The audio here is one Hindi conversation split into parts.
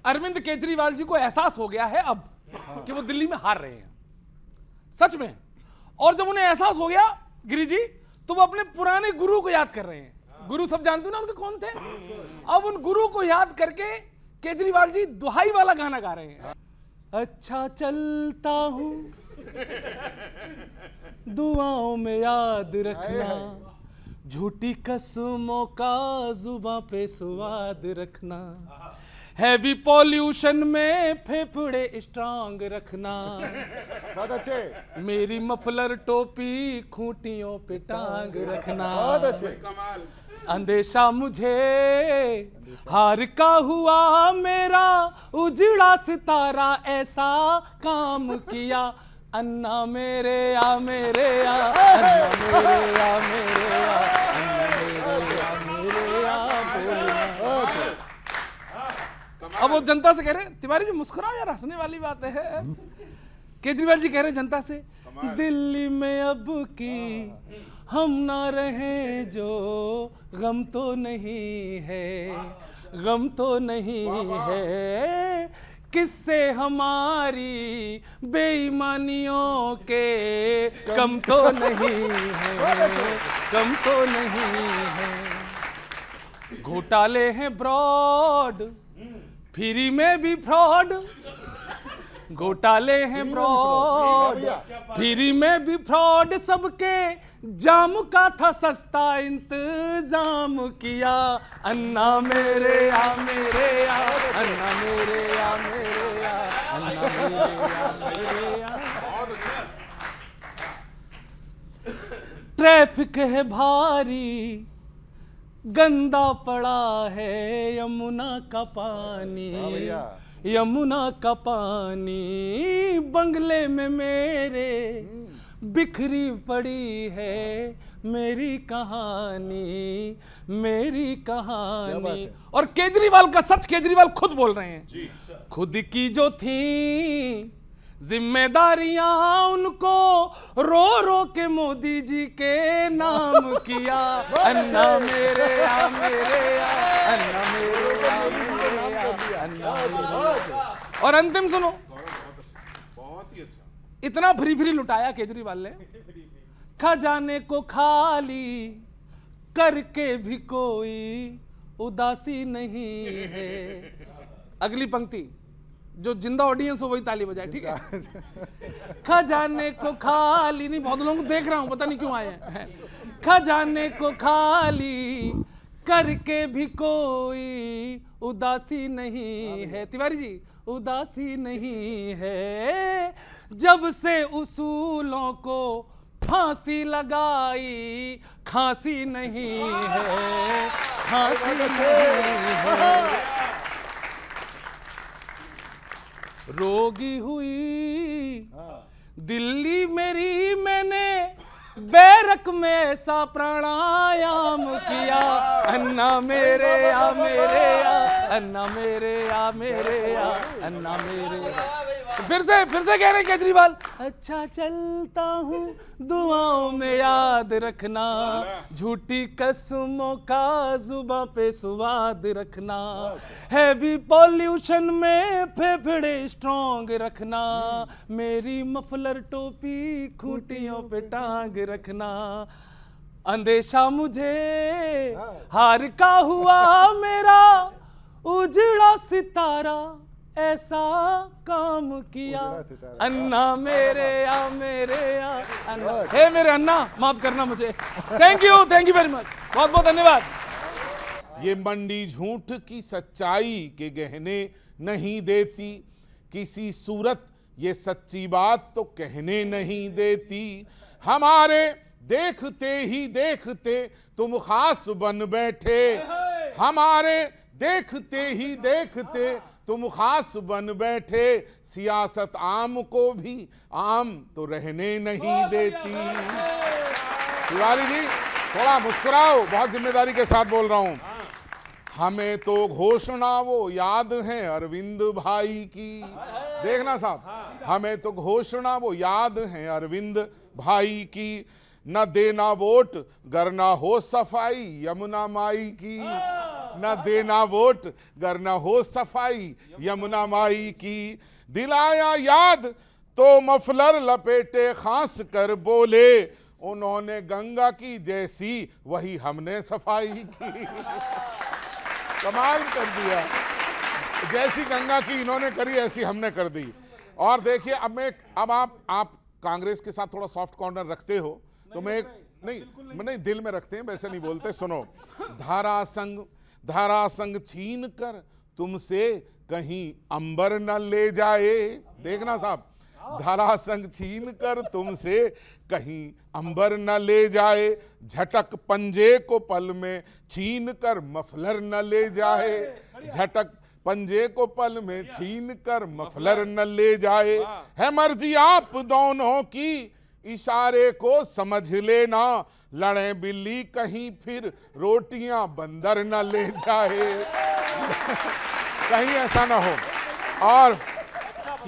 अरविंद केजरीवाल जी को एहसास हो गया है अब कि वो दिल्ली में हार रहे हैं, सच में। और जब उन्हें एहसास हो गया गिरी जी, तो वो अपने पुराने गुरु को याद कर रहे हैं। गुरु सब जानते हो ना उनके कौन थे। अब उन गुरु को याद करके केजरीवाल जी दुहाई वाला गाना गा रहे हैं। अच्छा चलता हूं, दुआओं में याद रखना, झूठी कसमों का जुबां पे स्वाद रखना, हैवी पॉल्यूशन में फेफड़े स्ट्रांग रखना, बहुत अच्छे। मेरी मफलर टोपी खूंटियों पे टांग रखना, बहुत अच्छे। कमाल। अंदेशा मुझे हार का हुआ, मेरा उजड़ा सितारा ऐसा काम किया, अन्ना मेरे या मेरे या, अन्ना मेरे या मेरे या, अन्ना मेरे या मेरे या बोलना। अब वो जनता से कह रहे हैं, तिवारी जी मुस्कुराओ यार, हंसने वाली बात है। केजरीवाल जी कह रहे हैं जनता से, दिल्ली में अब की हम ना रहे जो, गम तो नहीं है, गम तो नहीं है, किससे हमारी बेईमानियों के कम तो नहीं है, कम तो नहीं है। घोटाले हैं ब्रॉड, फ्री में भी फ्रॉड, घोटाले हैं फ्रॉड, फ्री में भी फ्रॉड, सबके जाम का था सस्ता इंतजाम किया, अन्ना मेरे या मेरे या, अन्ना मेरे या मेरे या, अन्ना मेरे या मेरे या। ट्रैफिक है भारी, गंदा पड़ा है यमुना का पानी, यमुना का पानी, बंगले में मेरे बिखरी पड़ी है मेरी कहानी, मेरी कहानी। और केजरीवाल का सच, केजरीवाल खुद बोल रहे हैं, खुद की जो थी जिम्मेदारियां उनको रो रो के मोदी जी के नाम किया, अन्ना मेरे या मेरे या, अन्ना मेरे या मेरे या, अन्ना मेरे या। और अंतिम सुनो, बहुत ही अच्छा। इतना फ्री फ्री लुटाया केजरीवाल ने, खजाने को खाली करके भी कोई उदासी नहीं है। अगली पंक्ति जो जिंदा ऑडियंस हो वही ताली बजाए, ठीक है। खजाने को खाली, नहीं बहुत लोगों को देख रहा हूं, पता नहीं क्यों आए हैं। खजाने को खाली करके भी कोई उदासी नहीं है, तिवारी जी उदासी नहीं है, जब से उसूलों को फांसी लगाई खांसी नहीं है, खांसी नहीं है। रोगी हुई दिल्ली मेरी, मैंने बैरक में ऐसा प्राणायाम किया, अन्ना मेरे या मेरे या, अन्ना मेरे या मेरे या, अन्ना मेरे या। फिर से कह रहे केजरीवाल, अच्छा चलता हूँ, दुआओं में याद रखना, झूठी कसमों का जुबां पे स्वाद रखना, हैवी पॉल्यूशन में फेफड़े स्ट्रॉन्ग रखना, मेरी मफलर टोपी खूंटियों पे टांग रखना, अंदेशा मुझे हार का हुआ, मेरा उजड़ा सितारा ऐसा काम किया, अन्ना मेरे या मेरे या, अन्ना। हे मेरे अन्ना, माफ करना मुझे। थैंक यू वेरी मच, बहुत बहुत धन्यवाद। ये मंडी झूठ की सच्चाई के गहने नहीं देती, किसी सूरत ये सच्ची बात तो कहने नहीं देती, हमारे देखते ही देखते तुम खास बन बैठे, हमारे देखते ही देखते तुम खास बन बैठे, सियासत आम को भी आम तो रहने नहीं देती। तिवारी जी थोड़ा मुस्कुराओ, बहुत जिम्मेदारी के साथ बोल रहा हूं। हमें तो घोषणा वो याद है अरविंद भाई की, देखना साहब, हमें तो घोषणा वो याद है अरविंद भाई की, न देना वोट गर ना हो सफाई यमुना माई की, न देना वोट गर न हो सफाई यमुना माई की। दिलाया याद तो मफलर लपेटे खांस कर बोले, उन्होंने गंगा की जैसी वही हमने सफाई की। कमाल कर दिया, जैसी गंगा की इन्होंने करी ऐसी हमने कर दी। और देखिए अब आप कांग्रेस के साथ थोड़ा सॉफ्ट कॉर्नर रखते हो तो मैं नहीं दिल में रखते हैं, वैसे नहीं बोलते। सुनो, धारा संग छीन कर तुमसे कहीं अंबर न ले जाए। देखना साहब, धारा संग छीन कर तुमसे कहीं अंबर न ले जाए, झटक पंजे को पल में छीन कर मफलर न ले जाए, झटक पंजे को पल में छीन कर मफलर न ले जाए। है मर्जी आप दोनों की इशारे को समझ लेना, लड़े बिल्ली कहीं फिर रोटियां बंदर न ले जाए। कहीं ऐसा ना हो। और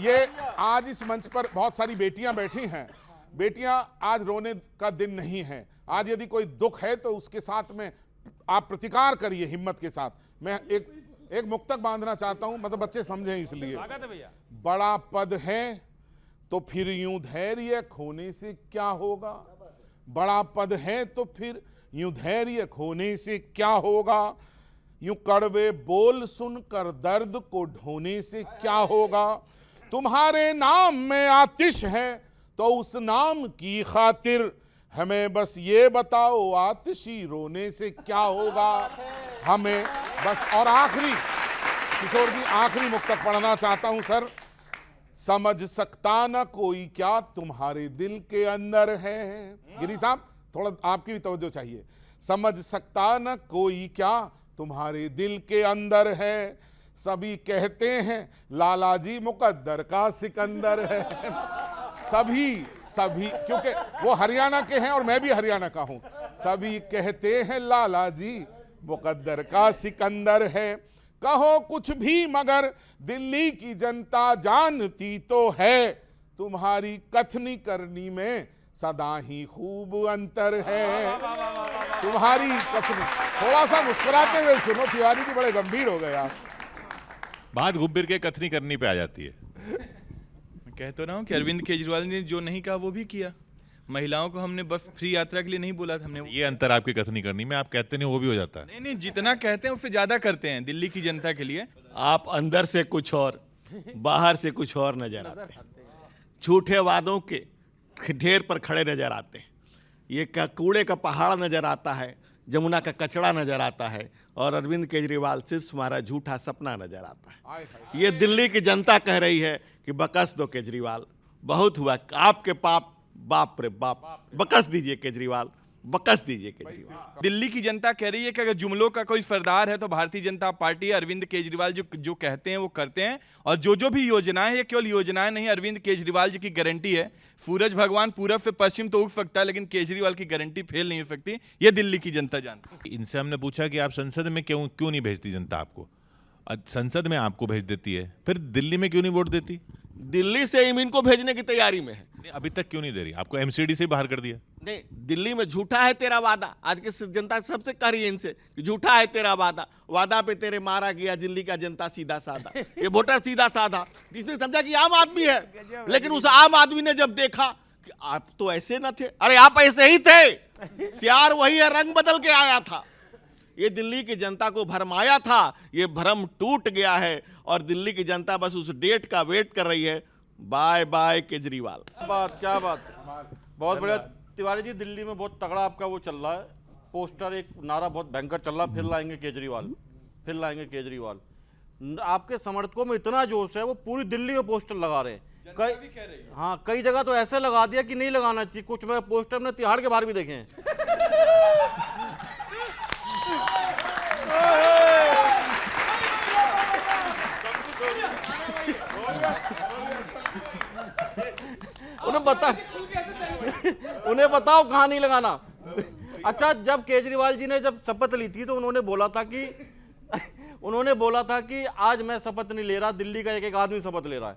ये आज इस मंच पर बहुत सारी बेटियां बैठी हैं। बेटियां, आज रोने का दिन नहीं है। आज यदि कोई दुख है तो उसके साथ में आप प्रतिकार करिए हिम्मत के साथ। मैं एक मुक्तक बांधना चाहता हूं, मतलब बच्चे समझें इसलिए। बड़ा पद है तो फिर यूं धैर्य खोने से क्या होगा, बड़ा पद है तो फिर यूं धैर्य खोने से क्या होगा, यूं कड़वे बोल सुनकर दर्द को ढोने से क्या होगा। तुम्हारे नाम में आतिश है तो उस नाम की खातिर हमें बस ये बताओ आतिशी रोने से क्या होगा। हमें बस, और आखिरी किशोर जी आखिरी मुक्तक पढ़ना चाहता हूं सर। समझ सकता ना कोई क्या तुम्हारे दिल के अंदर है। गिरी साहब थोड़ा आपकी भी तवज्जो चाहिए। समझ सकता ना कोई क्या तुम्हारे दिल के अंदर है, सभी कहते हैं लाला जी मुकद्दर का सिकंदर है। सभी क्योंकि वो हरियाणा के हैं और मैं भी हरियाणा का हूं। सभी कहते हैं लाला जी मुकद्दर का सिकंदर है। कहो कुछ भी मगर दिल्ली की जनता जानती तो है, तुम्हारी कथनी करनी में सदा ही खूब अंतर है। तुम्हारी कथनी, थोड़ा सा मुस्कुराते हुए सुनो, तिवारी जी बड़े गंभीर हो गए आप। बात घूम फिर के कथनी करनी पे आ जाती है। मैं कह तो रहा हूँ कि अरविंद केजरीवाल ने जो नहीं कहा वो भी किया। महिलाओं को हमने बस फ्री यात्रा के लिए नहीं बोला था, हमने ये अंतर आपकी कथनी करनी में, आप कहते नहीं वो भी हो जाता है। नहीं, जितना कहते हैं उससे ज्यादा करते हैं दिल्ली की जनता के लिए। आप अंदर से कुछ और बाहर से कुछ और नजर आते हैं। झूठे वादों के ढेर पर खड़े नजर आते हैं। ये कूड़े का पहाड़ नजर आता है, जमुना का कचरा नजर आता है, और अरविंद केजरीवाल सिर्फ तुम्हारा झूठा सपना नजर आता है। ये दिल्ली की जनता कह रही है कि बकस दो केजरीवाल, बहुत हुआ आपके पाप, बाप रे बाप, बकस दीजिए केजरीवाल, बकस दीजिए केजरीवाल। दिल्ली की जनता कह रही है कि अगर जुमलों का कोई सरदार है तो भारतीय जनता पार्टी, अरविंद केजरीवाल जो कहते हैं वो करते हैं। और जो भी योजनाएं, ये केवल योजनाएं नहीं, अरविंद केजरीवाल जी की गारंटी है। सूरज भगवान पूरब से पश्चिम तो उग सकता है, लेकिन केजरीवाल की गारंटी फेल नहीं हो सकती। ये दिल्ली की जनता जानती है। इनसे हमने पूछा कि आप संसद में क्यों नहीं भेजती जनता आपको। संसद में आपको भेज देती है, फिर दिल्ली में क्यों नहीं वोट देती। दिल्ली से इमिन को भेजने की तैयारी में है। अभी तक क्यों नहीं दे रही, आपको एमसीडी से बाहर कर दिया। नहीं, दिल्ली में झूठा है तेरा वादा। आज की जनता सबसे कह रही है इनसे कि झूठा है तेरा वादा, वादा पे तेरे मारा गया दिल्ली का जनता सीधा साधा। ये वोटर सीधा साधा, जिसने समझा कि आम आदमी है, लेकिन उस आम आदमी ने जब देखा कि आप तो ऐसे न थे, अरे आप ऐसे ही थे, सियार वही है, रंग बदल के आया था। ये दिल्ली की जनता को भरमाया था, ये भ्रम टूट गया है और दिल्ली की जनता बस उस डेट का वेट कर रही है। Bye bye Kejriwal. क्या बात बहुत बढ़िया तिवारी जी। दिल्ली में बहुत तगड़ा आपका वो चल रहा है, पोस्टर, एक नारा बहुत भयंकर चल रहा है, फिर लाएंगे केजरीवाल, फिर लाएंगे केजरीवाल। आपके समर्थकों में इतना जोश है, वो पूरी दिल्ली में पोस्टर लगा रहे हैं। हाँ, कई जगह तो ऐसे लगा दिया कि नहीं लगाना चाहिए। कुछ मैं पोस्टर में तिहाड़ के बाहर भी देखे हैं। उन्हें बताओ कहाँ नहीं लगाना। अच्छा, जब केजरीवाल जी ने जब शपथ ली थी तो उन्होंने बोला था कि आज मैं शपथ नहीं ले रहा, दिल्ली का एक एक आदमी शपथ ले रहा है।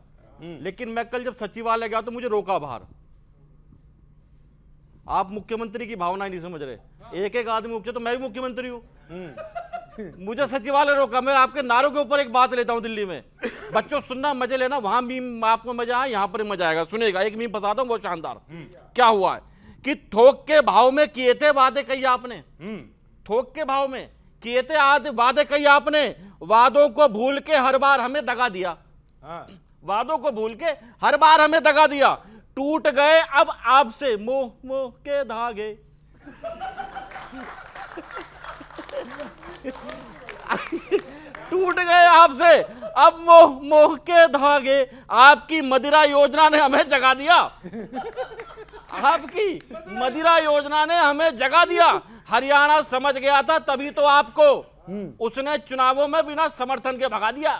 लेकिन मैं कल जब सचिवालय गया तो मुझे रोका बाहर। आप मुख्यमंत्री की भावना ही नहीं समझ रहे। एक एक आदमी मुख्य, तो मैं भी मुख्यमंत्री हूं। मुझे सचिवालय रोका। मैं आपके नारों के ऊपर एक बात लेता हूं दिल्ली में। बच्चों सुनना, मजे लेना, वहां मीम आपको मजा आया, यहां पर मजा आएगा। सुनिएगा, एक मीम बताता हूं बहुत शानदार। क्या हुआ है कि थोक के भाव में किए थे वादे, कही आपने, थोक के भाव में किए थे आज वादे, कही आपने, वादों को भूल के हर बार हमें दगा दिया। वादों को भूल के हर बार हमें दगा दिया। टूट गए अब आपसे मोह मोह के धागे। टूट गए आपसे अब मोह मोह के धागे। आपकी मदिरा योजना ने हमें जगा दिया। आपकी मदिरा योजना ने हमें जगा दिया। हरियाणा समझ गया था, तभी तो आपको उसने चुनावों में बिना समर्थन के भगा दिया।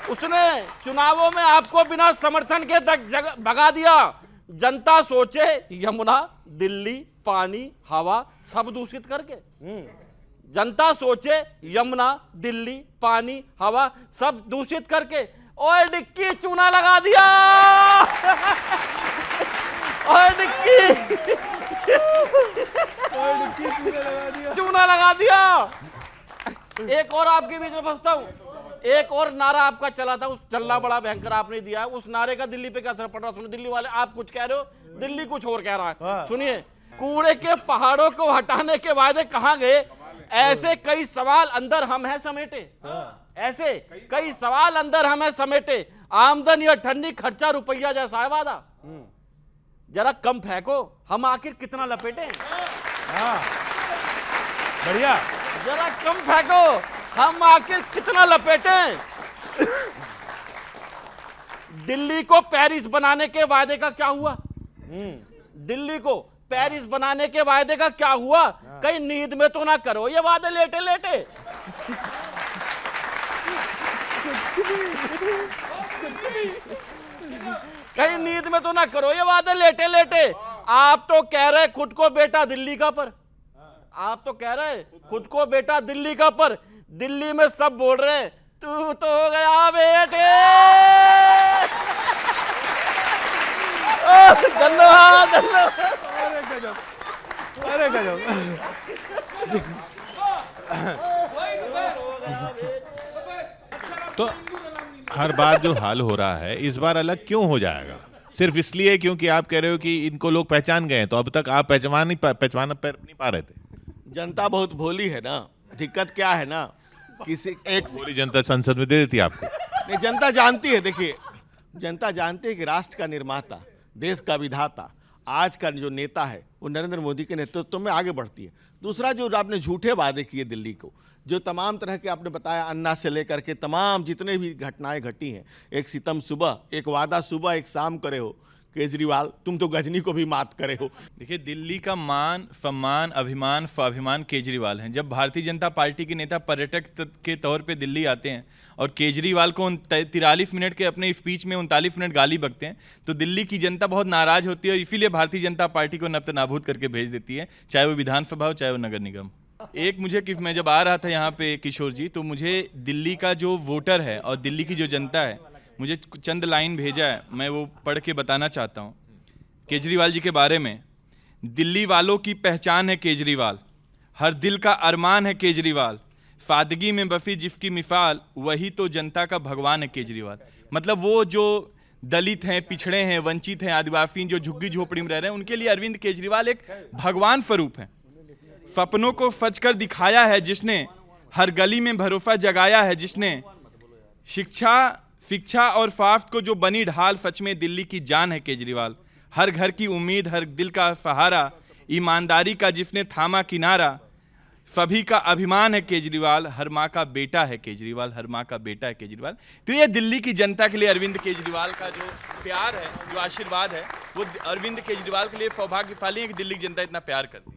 उसने चुनावों में आपको बिना समर्थन के भगा दिया। जनता सोचे यमुना, दिल्ली, पानी, हवा सब दूषित करके। जनता सोचे यमुना, दिल्ली, पानी, हवा सब दूषित करके। ओए डिक्की चूना लगा दिया। ओए डिक्की चूना लगा दिया। एक और आपके बीच में फंसता हूं। एक और नारा आपका चला था, उस चलना बड़ा भयंकर आपने दिया है। उस नारे का दिल्ली पे क्या असर पड़ रहा है? सुनिए, दिल्ली वाले आप कुछ कह रहे हो, दिल्ली कुछ और कह रहा है। सुनिए, कूड़े के पहाड़ों को हटाने के वादे कहां गए? ऐसे कई सवाल अंदर हम हैं समेटे। ऐसे कई सवाल अंदर हम हैं समेटे। आमदन या ठंडी, खर्चा रुपया जैसा है वादा। जरा कम फेंको, हम आखिर कितना लपेटे। बढ़िया। जरा कम फेंको, हम आखिर कितना लपेटे। दिल्ली को पेरिस बनाने के वादे का क्या हुआ? दिल्ली को पेरिस बनाने के वादे का क्या हुआ? कहीं नींद में तो ना करो ये वादे लेटे लेटे। कहीं नींद में तो ना करो ये वादे लेटे लेटे। आप तो कह रहे खुद को बेटा दिल्ली का, पर आप तो कह रहे खुद को बेटा दिल्ली का, पर दिल्ली में सब बोल रहे हैं तू तो हो गया बेटे। धन्यवाद। अरे गजब। तो हर बार जो हाल हो रहा है इस बार अलग क्यों हो जाएगा? सिर्फ इसलिए क्योंकि आप कह रहे हो कि इनको लोग पहचान गए, तो अब तक आप पहचान नहीं पा रहे थे। जनता बहुत भोली है ना। दिक्कत क्या है ना, किसी एक पूरी जनता संसद में दे देती आपको। नहीं, जनता जानती है। देखिए, जनता जानती है कि राष्ट्र का निर्माता, देश का विधाता, आज का जो नेता है वो नरेंद्र मोदी के नेतृत्व में आगे बढ़ती है। दूसरा, जो आपने झूठे वादे किए दिल्ली को, जो तमाम तरह के आपने बताया, अन्ना से लेकर के तमाम जितने भी घटनाएं घटी हैं, एक सितम सुबह, एक वादा सुबह, एक शाम करे हो केजरीवाल, तुम तो गजनी को भी मात करे हो। देखिए, दिल्ली का मान, सम्मान, अभिमान, स्वाभिमान केजरीवाल हैं। जब भारतीय जनता पार्टी के नेता पर्यटक के तौर पे दिल्ली आते हैं और केजरीवाल को 43 मिनट के अपने स्पीच में 39 मिनट गाली बकते हैं, तो दिल्ली की जनता बहुत नाराज होती है और इसीलिए भारतीय जनता पार्टी को नब्त नाबूद करके भेज देती है, चाहे वो विधानसभा हो, चाहे वो नगर निगम। एक मुझे कि मैं जब आ रहा था यहाँ पे किशोर जी, तो मुझे दिल्ली का जो वोटर है और दिल्ली की जो जनता है, मुझे चंद लाइन भेजा है, मैं वो पढ़ के बताना चाहता हूँ केजरीवाल जी के बारे में। दिल्ली वालों की पहचान है केजरीवाल, हर दिल का अरमान है केजरीवाल, सादगी में बफी जिसकी मिसाल, वही तो जनता का भगवान है केजरीवाल। मतलब वो जो दलित हैं, पिछड़े हैं, वंचित हैं, आदिवासी जो झुग्गी झोपड़ी में रह रहे हैं, उनके लिए अरविंद केजरीवाल एक भगवान स्वरूप है। सपनों को सच कर दिखाया है जिसने, हर गली में भरोसा जगाया है जिसने, शिक्षा और स्वास्थ्य को जो बनी ढाल, सच में दिल्ली की जान है केजरीवाल। हर घर की उम्मीद, हर दिल का सहारा, ईमानदारी का जिसने थामा किनारा, सभी का अभिमान है केजरीवाल, हर माँ का बेटा है केजरीवाल, हर माँ का बेटा है केजरीवाल। तो ये दिल्ली की जनता के लिए अरविंद केजरीवाल का जो प्यार है, जो आशीर्वाद है, वो अरविंद केजरीवाल के लिए सौभाग्यशाली है कि दिल्ली की जनता इतना प्यार करती है।